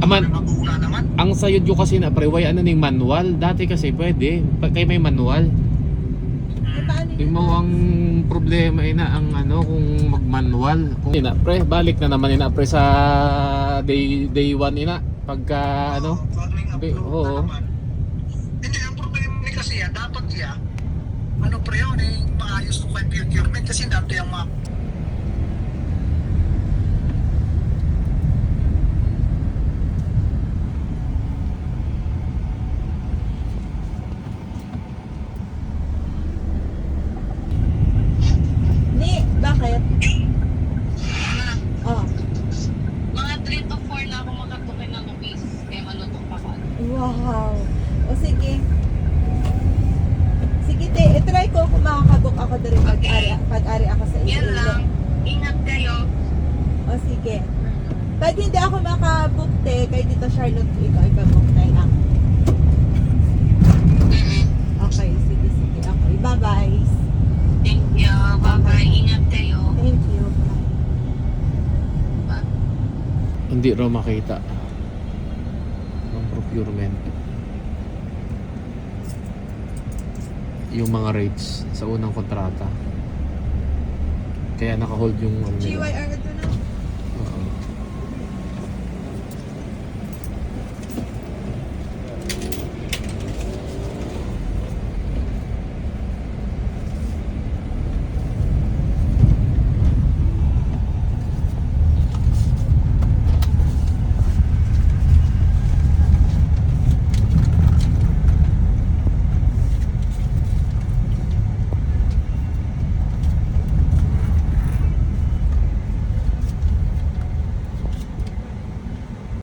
Aman, ang sayod yung kasi na pre, why ano ning manual? Dati kasi pwede, kay may manual. Yung mo ang problema ina ang ano kung mag-manual. Kung ina pre, balik na naman ina pre sa day 1 ina pagka ano. Oo. Hindi, ang problema ni kasi dapat ano pre yun, maayos ko kay procurement kasi dati ang mga Bakit? Oh. Mga 3 to 4 na ako makatukin ng office. Kaya malutok pa ko. Wow. O sige. Sige te, try ko kung makakabook ako dito pag-ari ako sa Yan Iloilo. lang. Ingat kayo. O sige. Pag hindi ako makabook te, kay dito Charlotte, ikaw ipabook na lang. Okay, sige. Okay, bye-bye. Thank you. Bye-bye. Ingat kayo. Thank you. Bye. Hindi raw makita ng procurement yung mga rates sa unang kontrata. Kaya naka-hold yung ano nila. GYR